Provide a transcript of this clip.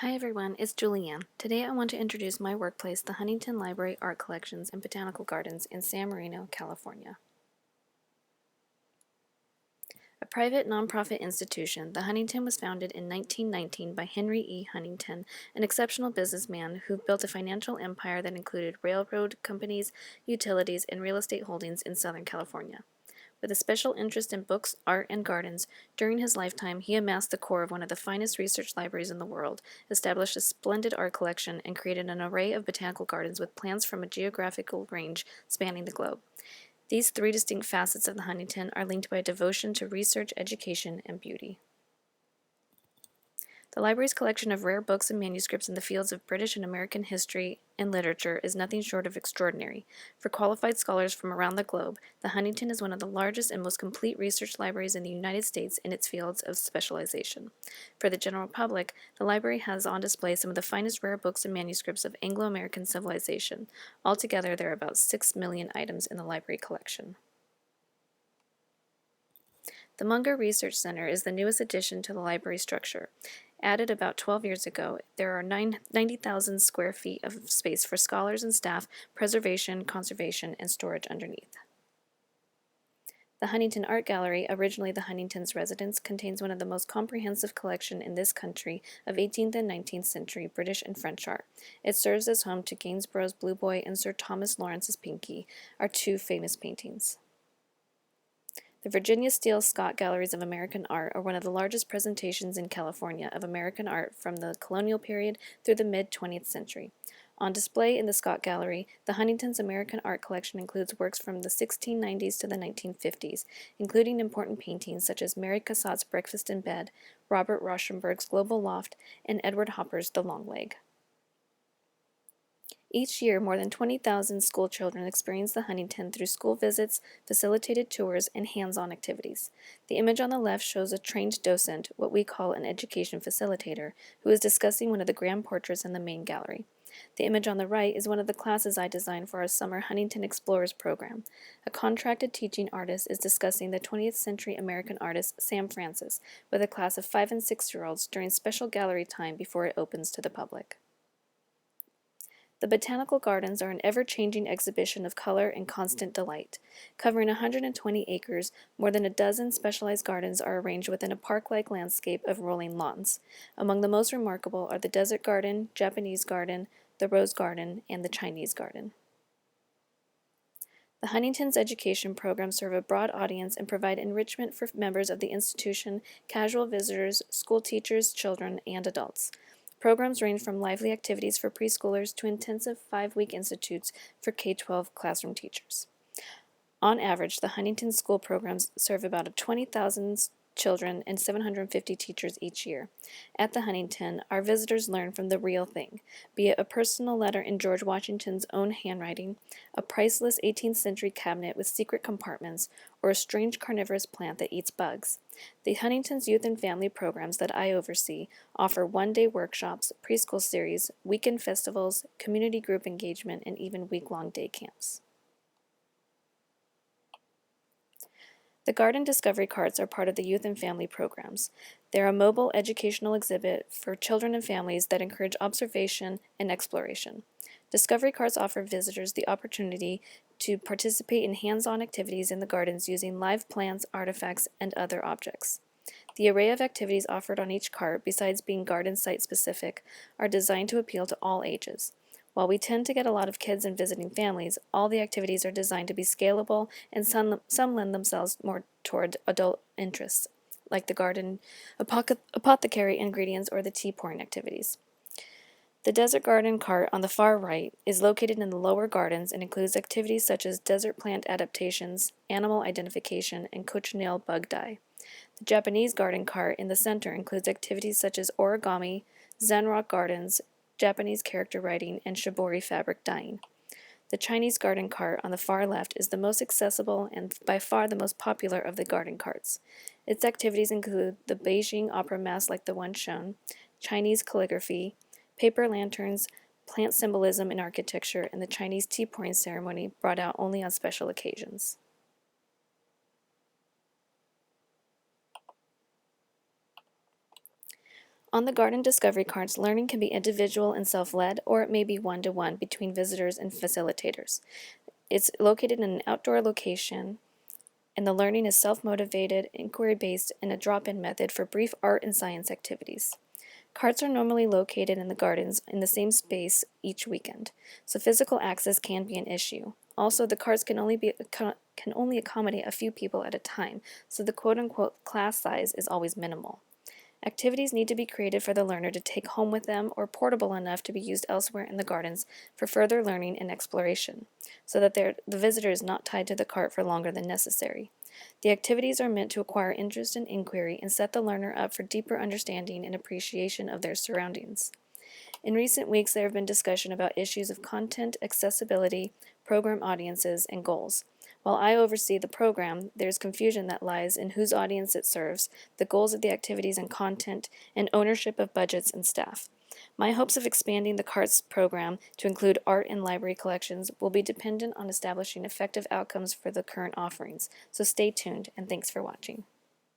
Hi everyone, it's Julianne. Today I want to introduce my workplace, the Huntington Library Art Collections and Botanical Gardens in San Marino, California. A private nonprofit institution, the Huntington was founded in 1919 by Henry E. Huntington, an exceptional businessman who built a financial empire that included railroad companies, utilities, and real estate holdings in Southern California. With a special interest in books, art, and gardens, during his lifetime he amassed the core of one of the finest research libraries in the world, established a splendid art collection, and created an array of botanical gardens with plants from a geographical range spanning the globe. These three distinct facets of the Huntington are linked by a devotion to research, education, and beauty. The library's collection of rare books and manuscripts in the fields of British and American history and literature is nothing short of extraordinary. For qualified scholars from around the globe, the Huntington is one of the largest and most complete research libraries in the United States in its fields of specialization. For the general public, the library has on display some of the finest rare books and manuscripts of Anglo-American civilization. Altogether, there are about 6 million items in the library collection. The Munger Research Center is the newest addition to the library structure. Added about 12 years ago, there are 90,000 square feet of space for scholars and staff, preservation, conservation, and storage underneath. The Huntington Art Gallery, originally the Huntington's residence, contains one of the most comprehensive collection in this country of 18th and 19th century British and French art. It serves as home to Gainsborough's Blue Boy and Sir Thomas Lawrence's Pinky, our two famous paintings. The Virginia Steele Scott Galleries of American Art are one of the largest presentations in California of American art from the colonial period through the mid-20th century. On display in the Scott Gallery, the Huntington's American art collection includes works from the 1690s to the 1950s, including important paintings such as Mary Cassatt's Breakfast in Bed, Robert Rauschenberg's Global Loft, and Edward Hopper's The Long Leg. Each year, more than 20,000 school children experience the Huntington through school visits, facilitated tours, and hands-on activities. The image on the left shows a trained docent, what we call an education facilitator, who is discussing one of the grand portraits in the main gallery. The image on the right is one of the classes I designed for our summer Huntington Explorers program. A contracted teaching artist is discussing the 20th century American artist Sam Francis with a class of 5- and 6-year-olds during special gallery time before it opens to the public. The Botanical Gardens are an ever-changing exhibition of color and constant delight. Covering 120 acres, more than a dozen specialized gardens are arranged within a park-like landscape of rolling lawns. Among the most remarkable are the Desert Garden, Japanese Garden, the Rose Garden, and the Chinese Garden. The Huntington's education programs serve a broad audience and provide enrichment for members of the institution, casual visitors, school teachers, children, and adults. Programs range from lively activities for preschoolers to intensive 5-week institutes for K-12 classroom teachers. On average, the Huntington school programs serve about 20,000 children and 750 teachers each year. At the Huntington, our visitors learn from the real thing, be it a personal letter in George Washington's own handwriting, a priceless 18th century cabinet with secret compartments, or a strange carnivorous plant that eats bugs. The Huntington's youth and family programs that I oversee offer one-day workshops, preschool series, weekend festivals, community group engagement, and even week-long day camps. The Garden Discovery Carts are part of the youth and family programs. They're a mobile educational exhibit for children and families that encourage observation and exploration. Discovery Carts offer visitors the opportunity to participate in hands-on activities in the gardens using live plants, artifacts, and other objects. The array of activities offered on each cart, besides being garden site specific, are designed to appeal to all ages. While we tend to get a lot of kids and visiting families, all the activities are designed to be scalable, and some lend themselves more toward adult interests, like the garden apothecary ingredients or the tea pouring activities. The Desert Garden cart on the far right is located in the lower gardens and includes activities such as desert plant adaptations, animal identification, and cochineal bug dye. The Japanese garden cart in the center includes activities such as origami, Zen rock gardens, Japanese character writing, and shibori fabric dyeing. The Chinese garden cart on the far left is the most accessible and by far the most popular of the garden carts. Its activities include the Beijing opera mask like the one shown, Chinese calligraphy, paper lanterns, plant symbolism in architecture, and the Chinese tea pouring ceremony brought out only on special occasions. On the garden discovery cards, learning can be individual and self-led, or it may be one-to-one between visitors and facilitators. It's located in an outdoor location, and the learning is self-motivated, inquiry-based, and a drop-in method for brief art and science activities. Carts are normally located in the gardens in the same space each weekend, so physical access can be an issue. Also, the carts can only accommodate a few people at a time, so the quote-unquote class size is always minimal. Activities need to be created for the learner to take home with them or portable enough to be used elsewhere in the gardens for further learning and exploration, so that the visitor is not tied to the cart for longer than necessary. The activities are meant to acquire interest and inquiry and set the learner up for deeper understanding and appreciation of their surroundings. In recent weeks, there have been discussion about issues of content, accessibility, program audiences, and goals. While I oversee the program, there's confusion that lies in whose audience it serves, the goals of the activities and content, and ownership of budgets and staff. My hopes of expanding the CARTS program to include art and library collections will be dependent on establishing effective outcomes for the current offerings, so stay tuned and thanks for watching.